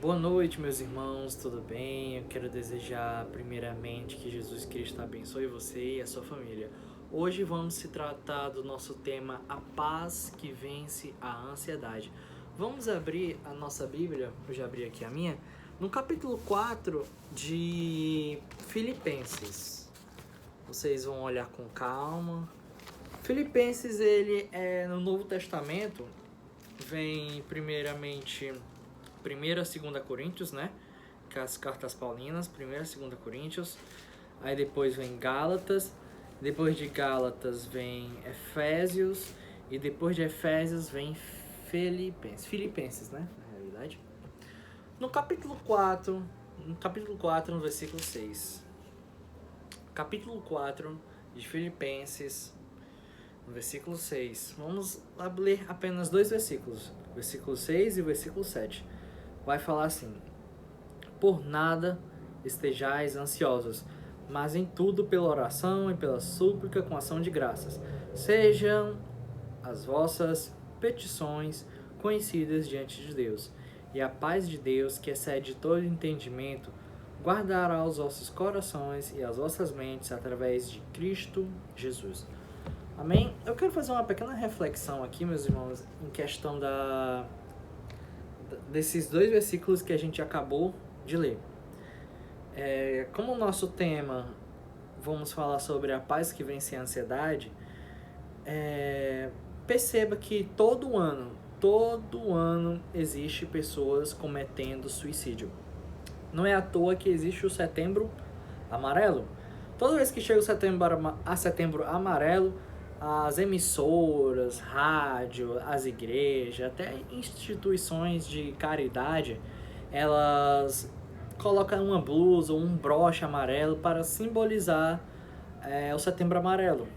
Boa noite, meus irmãos, tudo bem? Eu quero desejar primeiramente que Jesus Cristo abençoe você e a sua família. Hoje vamos se tratar do nosso tema A Paz que Vence a Ansiedade. Vamos abrir a nossa Bíblia, eu já abri aqui a minha, no capítulo 4 de Filipenses. Vocês vão olhar com calma. Filipenses, ele é no Novo Testamento, vem primeiramente 1ª e 2ª Coríntios, né? Que é as cartas paulinas, 1ª e 2ª Coríntios. Aí depois vem Gálatas. Depois de Gálatas vem Efésios. E depois de Efésios vem Filipenses. Filipenses, né? Na realidade. No capítulo 4, no versículo 6. Capítulo 4 de Filipenses, no versículo 6. Vamos ler apenas 2 versículos. Versículo 6 e o versículo 7. Vai falar assim: por nada estejais ansiosos, mas em tudo pela oração e pela súplica com ação de graças. Sejam as vossas petições conhecidas diante de Deus. E a paz de Deus, que excede todo entendimento, guardará os vossos corações e as vossas mentes através de Cristo Jesus. Amém? Eu quero fazer uma pequena reflexão aqui, meus irmãos, em questão desses 2 versículos que a gente acabou de ler. Como o nosso tema, vamos falar sobre a paz que vence a ansiedade, perceba que todo ano existe pessoas cometendo suicídio. Não é à toa que existe o Setembro Amarelo. Toda vez que chega o Setembro Amarelo, as emissoras, rádio, as igrejas, até instituições de caridade, elas colocam uma blusa ou um broche amarelo para simbolizar o Setembro Amarelo,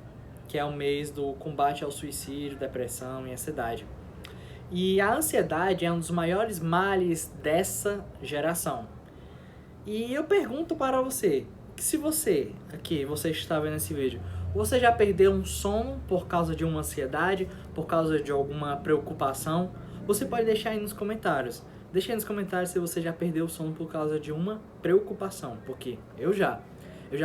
que é o mês do combate ao suicídio, depressão e ansiedade. E a ansiedade é um dos maiores males dessa geração. E eu pergunto para você, que se você está vendo esse vídeo, você já perdeu um sono por causa de uma ansiedade, por causa de alguma preocupação? Você pode deixar aí nos comentários. Deixa aí nos comentários se você já perdeu o sono por causa de uma preocupação, porque eu já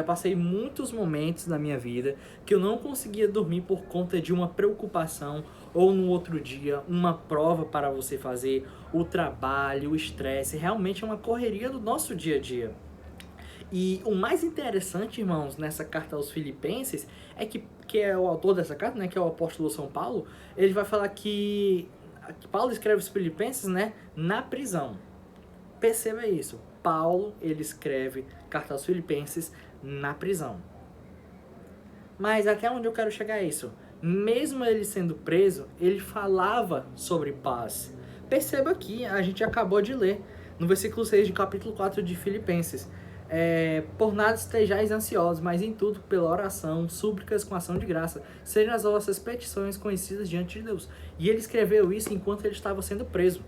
passei muitos momentos na minha vida que eu não conseguia dormir por conta de uma preocupação, ou no outro dia uma prova para você fazer, o trabalho, o estresse, realmente é uma correria do nosso dia a dia. E o mais interessante, irmãos, nessa carta aos Filipenses, é que é o autor dessa carta, né, que é o apóstolo São Paulo, ele vai falar que Paulo escreve os Filipenses, né, na prisão. Perceba isso, Paulo, ele escreve carta aos Filipenses na prisão. Mas até onde eu quero chegar é isso. Mesmo ele sendo preso, ele falava sobre paz. Perceba que a gente acabou de ler, no versículo 6 de capítulo 4 de Filipenses. Por nada estejais ansiosos, mas em tudo pela oração, súplicas com ação de graça, sejam as vossas petições conhecidas diante de Deus. E ele escreveu isso enquanto ele estava sendo preso.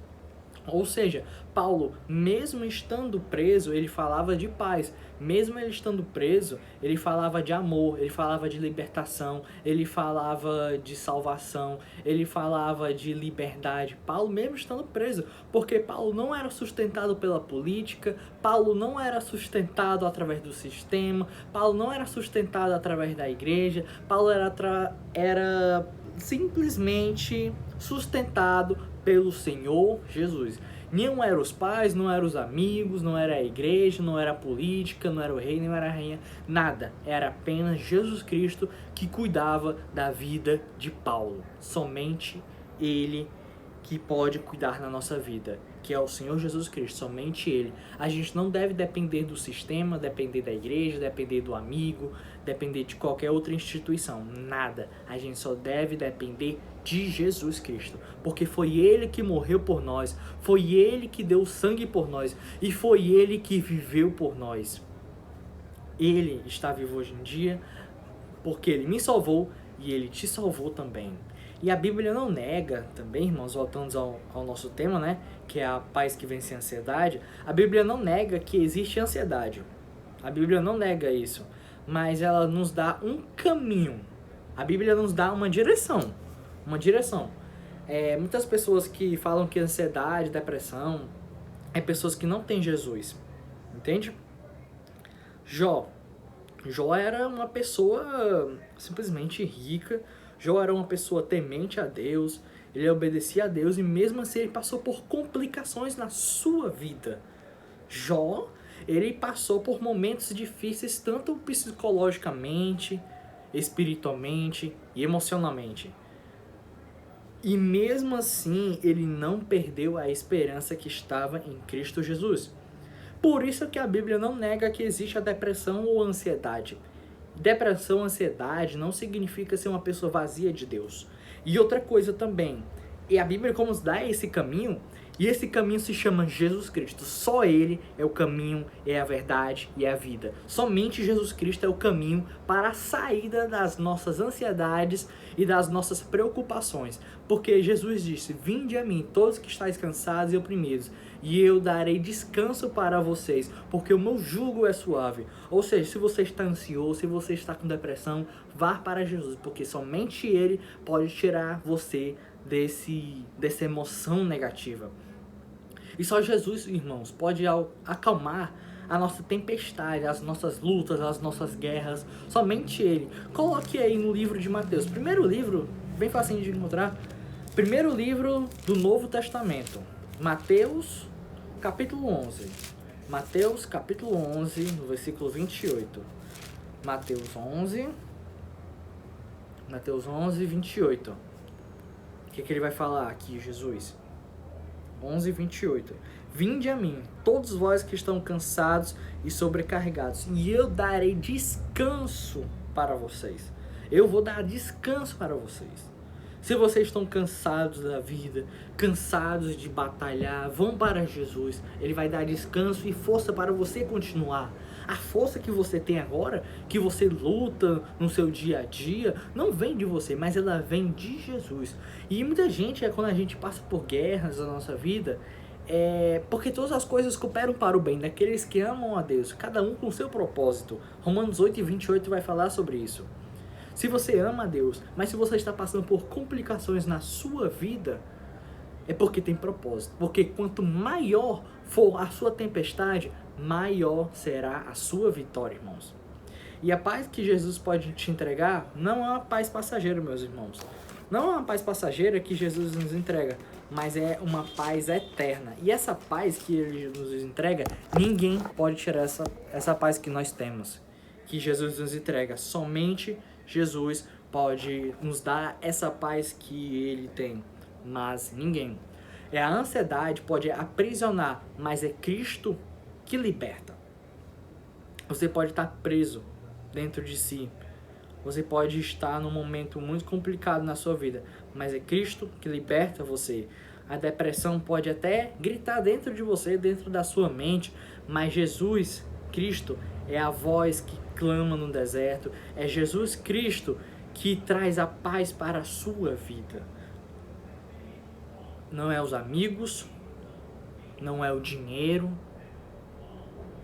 Ou seja, Paulo, mesmo estando preso, ele falava de paz. Mesmo ele estando preso, ele falava de amor, ele falava de libertação, ele falava de salvação, ele falava de liberdade. Paulo mesmo estando preso, porque Paulo não era sustentado pela política, Paulo não era sustentado através do sistema, Paulo não era sustentado através da igreja, Paulo era simplesmente sustentado pelo Senhor Jesus. Não eram os pais, não eram os amigos, não era a igreja, não era a política, não era o rei, não era a rainha, nada. Era apenas Jesus Cristo que cuidava da vida de Paulo. Somente Ele que pode cuidar na nossa vida, que é o Senhor Jesus Cristo, somente Ele. A gente não deve depender do sistema, depender da igreja, depender do amigo, depender de qualquer outra instituição, nada. A gente só deve depender de Jesus Cristo, porque foi Ele que morreu por nós, foi Ele que deu sangue por nós e foi Ele que viveu por nós. Ele está vivo hoje em dia porque Ele me salvou e Ele te salvou também. E a Bíblia não nega também, irmãos, voltando ao nosso tema, né, que é a paz que vence a ansiedade, a Bíblia não nega que existe ansiedade. A Bíblia não nega isso, mas ela nos dá um caminho. A Bíblia nos dá uma direção. Muitas pessoas que falam que ansiedade, depressão é pessoas que não têm Jesus. Entende? Jó. Jó era uma pessoa simplesmente rica. Jó era uma pessoa temente a Deus. Ele obedecia a Deus e mesmo assim ele passou por complicações na sua vida. Jó, ele passou por momentos difíceis tanto psicologicamente, espiritualmente e emocionalmente. E mesmo assim, ele não perdeu a esperança que estava em Cristo Jesus. Por isso que a Bíblia não nega que existe a depressão ou a ansiedade. Depressão, ansiedade não significa ser uma pessoa vazia de Deus. E outra coisa também, e a Bíblia como nos dá esse caminho, e esse caminho se chama Jesus Cristo. Só Ele é o caminho, é a verdade e é a vida. Somente Jesus Cristo é o caminho para a saída das nossas ansiedades e das nossas preocupações. Porque Jesus disse, vinde a mim, todos que estáis cansados e oprimidos, e eu darei descanso para vocês, porque o meu jugo é suave. Ou seja, se você está ansioso, se você está com depressão, vá para Jesus, porque somente Ele pode tirar você dessa emoção negativa. E só Jesus, irmãos, pode acalmar a nossa tempestade, as nossas lutas, as nossas guerras. Somente Ele. Coloque aí no livro de Mateus. Primeiro livro, bem facinho de encontrar. Primeiro livro do Novo Testamento. Mateus, capítulo 11. Mateus, capítulo 11, no versículo 28. Mateus 11, 28. O que ele vai falar aqui, Jesus? 11, 28. Vinde a mim, todos vós que estão cansados e sobrecarregados, e eu darei descanso para vocês. Eu vou dar descanso para vocês. Se vocês estão cansados da vida, cansados de batalhar, vão para Jesus. Ele vai dar descanso e força para você continuar. A força que você tem agora, que você luta no seu dia a dia, não vem de você, mas ela vem de Jesus. E muita gente, quando a gente passa por guerras na nossa vida, porque todas as coisas cooperam para o bem daqueles que amam a Deus, cada um com o seu propósito. Romanos 8, 28 vai falar sobre isso. Se você ama a Deus, mas se você está passando por complicações na sua vida, é porque tem propósito. Porque quanto maior for a sua tempestade, maior será a sua vitória, irmãos. E a paz que Jesus pode te entregar não é uma paz passageira, meus irmãos. Não é uma paz passageira que Jesus nos entrega, mas é uma paz eterna. E essa paz que Ele nos entrega, ninguém pode tirar essa paz que nós temos, que Jesus nos entrega. Somente Jesus pode nos dar essa paz que Ele tem, mas ninguém. A ansiedade pode aprisionar, mas é Cristo que liberta. Você pode estar preso dentro de si. Você pode estar num momento muito complicado na sua vida, mas é Cristo que liberta você. A depressão pode até gritar dentro de você, dentro da sua mente, mas Jesus Cristo é a voz que clama no deserto. É Jesus Cristo que traz a paz para a sua vida. Não é os amigos, não é o dinheiro,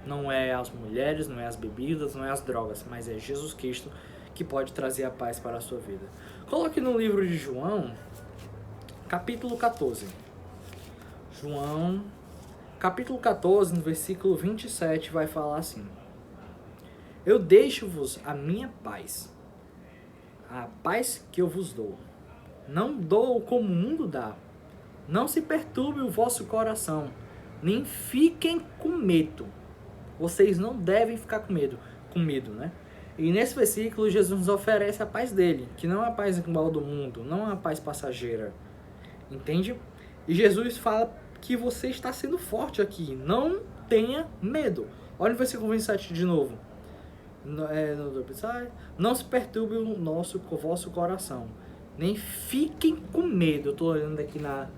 não é as mulheres, não é as bebidas, não é as drogas, mas é Jesus Cristo que pode trazer a paz para a sua vida. Coloque no livro de João, capítulo 14. João, capítulo 14, no versículo 27, vai falar assim: eu deixo-vos a minha paz, a paz que eu vos dou. Não dou como o mundo dá. Não se perturbe o vosso coração, nem fiquem com medo. Vocês não devem ficar com medo, né? E nesse versículo, Jesus nos oferece a paz dele, que não é a paz igual do mundo, não é a paz passageira. Entende? E Jesus fala que você está sendo forte aqui. Não tenha medo. Olha o versículo 27 de novo. Não se perturbe o vosso coração, nem fiquem com medo. Eu estou olhando aqui na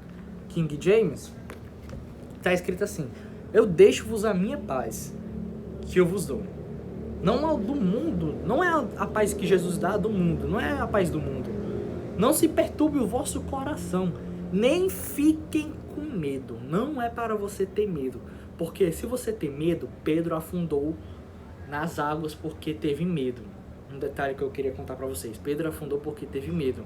King James. Está escrito assim: eu deixo-vos a minha paz, que eu vos dou. Não é do mundo, não é a paz que Jesus dá do mundo, não é a paz do mundo. Não se perturbe o vosso coração, nem fiquem com medo. Não é para você ter medo, porque se você tem medo, Pedro afundou nas águas porque teve medo. Um detalhe que eu queria contar para vocês: Pedro afundou porque teve medo.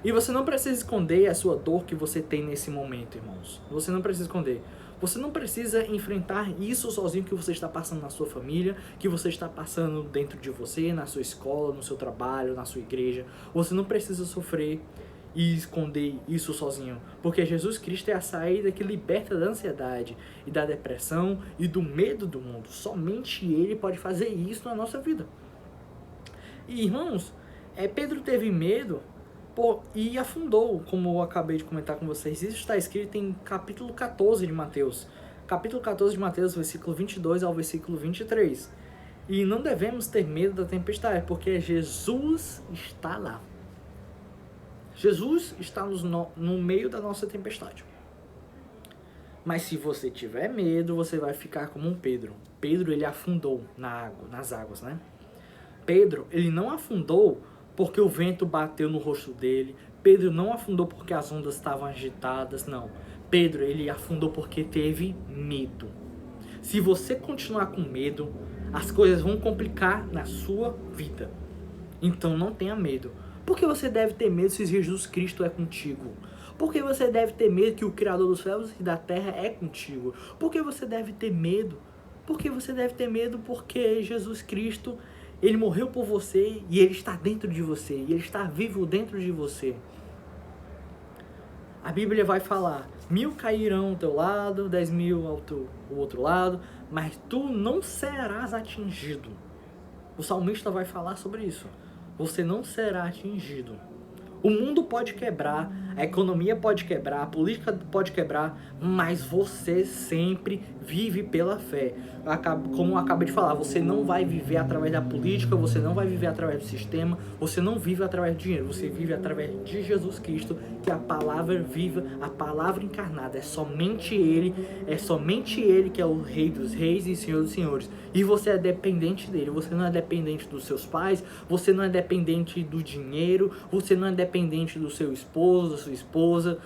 E você não precisa esconder a sua dor que você tem nesse momento, irmãos. Você não precisa esconder, Você não precisa enfrentar isso sozinho que você está passando na sua família, que você está passando dentro de você, na sua escola, no seu trabalho, na sua igreja. Você não precisa sofrer e esconder isso sozinho, porque Jesus Cristo é a saída que liberta da ansiedade e da depressão e do medo do mundo. Somente Ele pode fazer isso na nossa vida. E irmãos, Pedro teve medo e afundou, como eu acabei de comentar com vocês. Isso está escrito em capítulo 14 de Mateus. Capítulo 14 de Mateus, versículo 22 ao versículo 23. E não devemos ter medo da tempestade, porque Jesus está lá. Jesus está no meio da nossa tempestade. Mas se você tiver medo, você vai ficar como um Pedro. Pedro, ele afundou nas águas, né? Pedro, ele não afundou porque o vento bateu no rosto dele. Pedro não afundou porque as ondas estavam agitadas, não. Pedro, ele afundou porque teve medo. Se você continuar com medo, as coisas vão complicar na sua vida. Então não tenha medo. Por que você deve ter medo se Jesus Cristo é contigo? Por que você deve ter medo que o Criador dos céus e da terra é contigo? Por que você deve ter medo? Porque você deve ter medo porque Jesus Cristo, Ele morreu por você e Ele está dentro de você. E Ele está vivo dentro de você. A Bíblia vai falar, 1000 cairão ao teu lado, 10.000 ao outro lado, mas tu não serás atingido. O salmista vai falar sobre isso. Você não será atingido. O mundo pode quebrar, a economia pode quebrar, a política pode quebrar, mas você sempre vive pela fé. Como eu acabei de falar, você não vai viver através da política, você não vai viver através do sistema, você não vive através do dinheiro, você vive através de Jesus Cristo, que é a palavra viva, a palavra encarnada. É somente Ele que é o Rei dos Reis e Senhor dos Senhores. E você é dependente dele, você não é dependente dos seus pais, você não é dependente do dinheiro, você não é dependente do seu esposo, da sua esposa,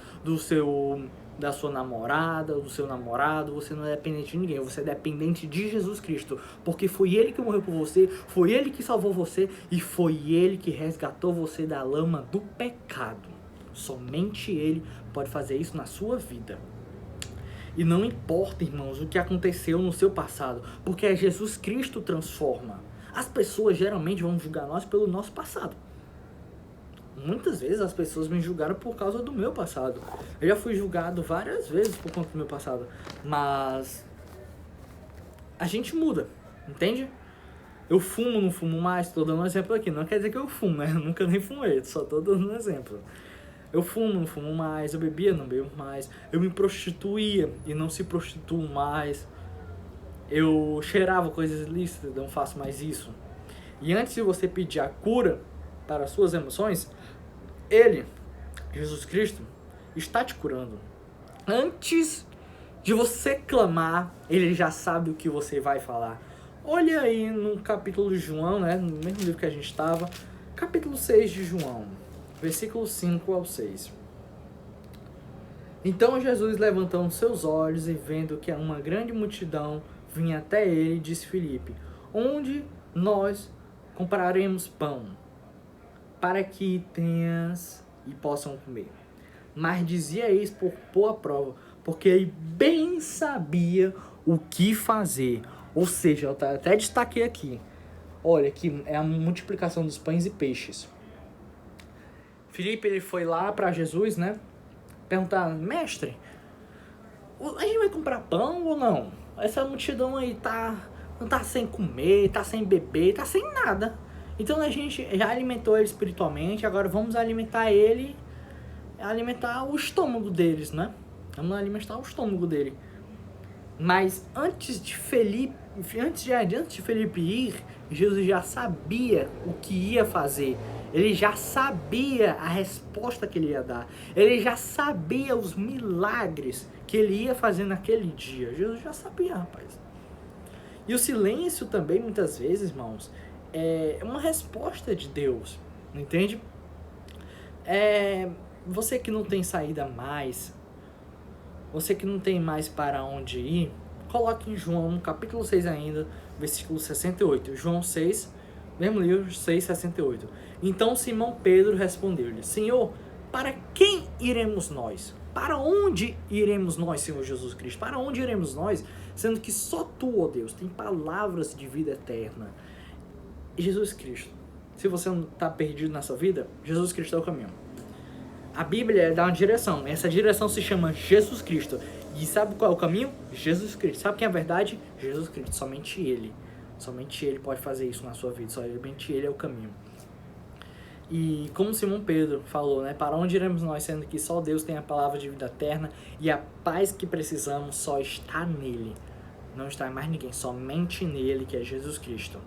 da sua namorada, do seu namorado. Você não é dependente de ninguém, você é dependente de Jesus Cristo, porque foi Ele que morreu por você, foi Ele que salvou você e foi Ele que resgatou você da lama do pecado. Somente Ele pode fazer isso na sua vida. E não importa, irmãos, o que aconteceu no seu passado, porque é Jesus Cristo transforma. As pessoas geralmente vão julgar nós pelo nosso passado. Muitas vezes as pessoas me julgaram por causa do meu passado. Eu já fui julgado várias vezes por conta do meu passado. Mas a gente muda, entende? Eu fumo, não fumo mais, tô dando um exemplo aqui. Não quer dizer que eu fumo, né? Eu nunca nem fumei, só tô dando um exemplo. Eu fumo, não fumo mais, eu bebia, não bebo mais. Eu me prostituía e não se prostituo mais. Eu cheirava coisas ilícitas, não faço mais isso. E antes de você pedir a cura para as suas emoções, Ele, Jesus Cristo, está te curando. Antes de você clamar, Ele já sabe o que você vai falar. Olha aí no capítulo de João, né, no mesmo livro que a gente estava, capítulo 6 de João, versículo 5 ao 6. Então Jesus, levantando seus olhos e vendo que uma grande multidão vinha até ele, disse Filipe: onde nós compraremos pão para que tenhas e possam comer? Mas dizia isso por pôr a prova, porque ele bem sabia o que fazer. Ou seja, eu até destaquei aqui. Olha, que é a multiplicação dos pães e peixes. Filipe, ele foi lá para Jesus, né? Perguntar: mestre, a gente vai comprar pão ou não? Essa multidão aí não tá sem comer, tá sem beber, tá sem nada. Então a gente já alimentou ele espiritualmente, agora vamos alimentar o estômago deles, né? Vamos alimentar o estômago dele. Mas antes de Felipe ir, Jesus já sabia o que ia fazer. Ele já sabia a resposta que ele ia dar. Ele já sabia os milagres que ele ia fazer naquele dia. Jesus já sabia, rapaz. E o silêncio também, muitas vezes, irmãos, é uma resposta de Deus. Entende? Você que não tem saída mais, você que não tem mais para onde ir, coloque em João, capítulo 6 ainda, versículo 68. João 6, mesmo livro, 6, 68. Então Simão Pedro respondeu-lhe: Senhor, para quem iremos nós? Para onde iremos nós, Senhor Jesus Cristo? Para onde iremos nós, sendo que só Tu, ó Deus, tem palavras de vida eterna? E Jesus Cristo, se você não está perdido na sua vida, Jesus Cristo é o caminho. A Bíblia dá uma direção, essa direção se chama Jesus Cristo. E sabe qual é o caminho? Jesus Cristo. Sabe quem é a verdade? Jesus Cristo, somente Ele. Somente Ele pode fazer isso na sua vida, somente Ele é o caminho. E como Simão Pedro falou, né? Para onde iremos nós, sendo que só Deus tem a palavra de vida eterna e a paz que precisamos só está nele. Não está em mais ninguém, somente nele, que é Jesus Cristo.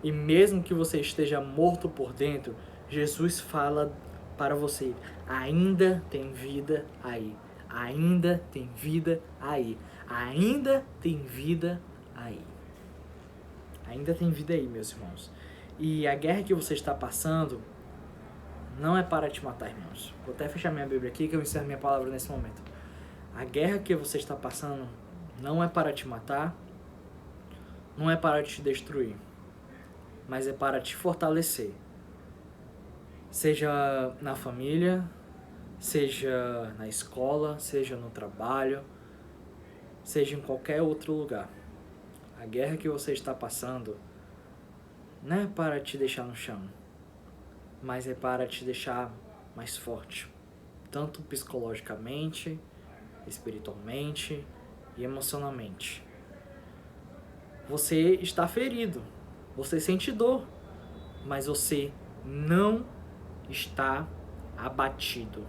E mesmo que você esteja morto por dentro, Jesus fala para você, ainda tem vida aí. Ainda tem vida aí. Ainda tem vida aí. Ainda tem vida aí, meus irmãos. E a guerra que você está passando não é para te matar, irmãos. Vou até fechar minha Bíblia aqui que eu encerro minha palavra nesse momento. A guerra que você está passando não é para te matar, não é para te destruir, mas é para te fortalecer. Seja na família, seja na escola, seja no trabalho, seja em qualquer outro lugar. A guerra que você está passando não é para te deixar no chão, mas é para te deixar mais forte, tanto psicologicamente, espiritualmente e emocionalmente. Você está ferido, você sente dor, mas você não está abatido.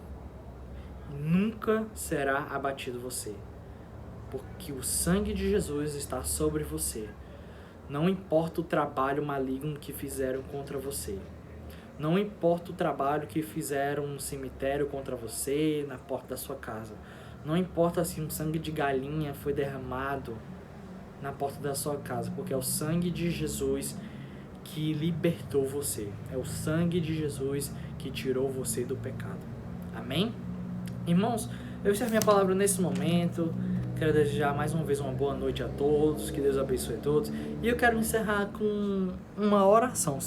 Nunca será abatido você, porque o sangue de Jesus está sobre você. Não importa o trabalho maligno que fizeram contra você. Não importa o trabalho que fizeram no cemitério contra você, na porta da sua casa. Não importa se um sangue de galinha foi derramado na porta da sua casa, porque é o sangue de Jesus que libertou você. É o sangue de Jesus que tirou você do pecado. Amém? Irmãos, eu encerro minha palavra nesse momento. Quero desejar mais uma vez uma boa noite a todos, que Deus abençoe a todos. E eu quero encerrar com uma oração.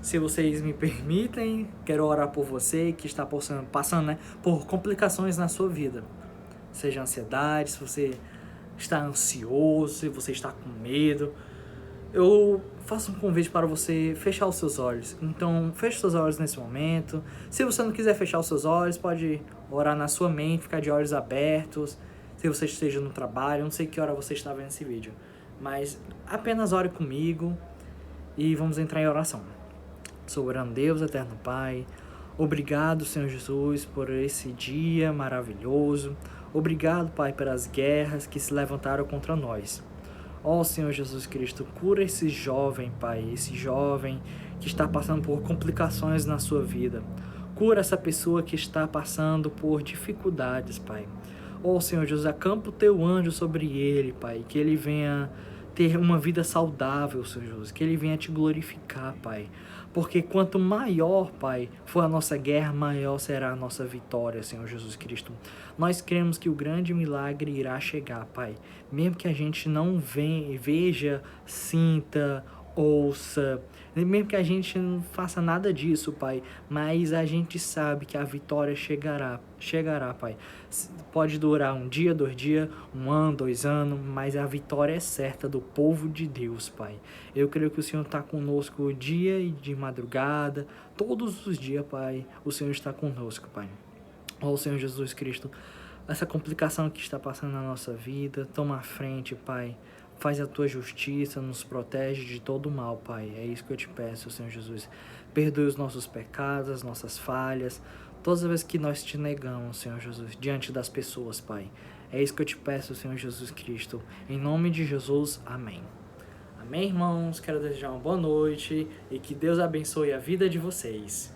Se vocês me permitem, quero orar por você que está passando, né, por complicações na sua vida. Seja ansiedade, se você está ansioso, se você está com medo. Eu faço um convite para você fechar os seus olhos. Então, feche os seus olhos nesse momento. Se você não quiser fechar os seus olhos, pode orar na sua mente, ficar de olhos abertos. Se você esteja no trabalho, não sei que hora você está vendo esse vídeo. Mas apenas ore comigo e vamos entrar em oração. Soberano Deus, eterno Pai, obrigado, Senhor Jesus, por esse dia maravilhoso. Obrigado, Pai, pelas guerras que se levantaram contra nós. Ó Senhor Jesus Cristo, cura esse jovem, Pai, esse jovem que está passando por complicações na sua vida. Cura essa pessoa que está passando por dificuldades, Pai. Ó Senhor Jesus, acampa o teu anjo sobre ele, Pai, que ele venha ter uma vida saudável, Senhor Jesus, que ele venha te glorificar, Pai. Porque quanto maior, Pai, for a nossa guerra, maior será a nossa vitória, Senhor Jesus Cristo. Nós cremos que o grande milagre irá chegar, Pai. Mesmo que a gente não veja, sinta, ouça, mesmo que a gente não faça nada disso, Pai, mas a gente sabe que a vitória chegará, Pai. Pode durar um dia, 2 dias, 1 ano, 2 anos, mas a vitória é certa do povo de Deus, Pai. Eu creio que o Senhor está conosco dia e de madrugada, todos os dias, Pai, o Senhor está conosco, Pai. Ó Senhor Jesus Cristo, essa complicação que está passando na nossa vida, toma a frente, Pai. Faz a tua justiça, nos protege de todo o mal, Pai. É isso que eu te peço, Senhor Jesus. Perdoe os nossos pecados, as nossas falhas, todas as vezes que nós te negamos, Senhor Jesus, diante das pessoas, Pai. É isso que eu te peço, Senhor Jesus Cristo. Em nome de Jesus, amém. Amém, irmãos? Quero desejar uma boa noite e que Deus abençoe a vida de vocês.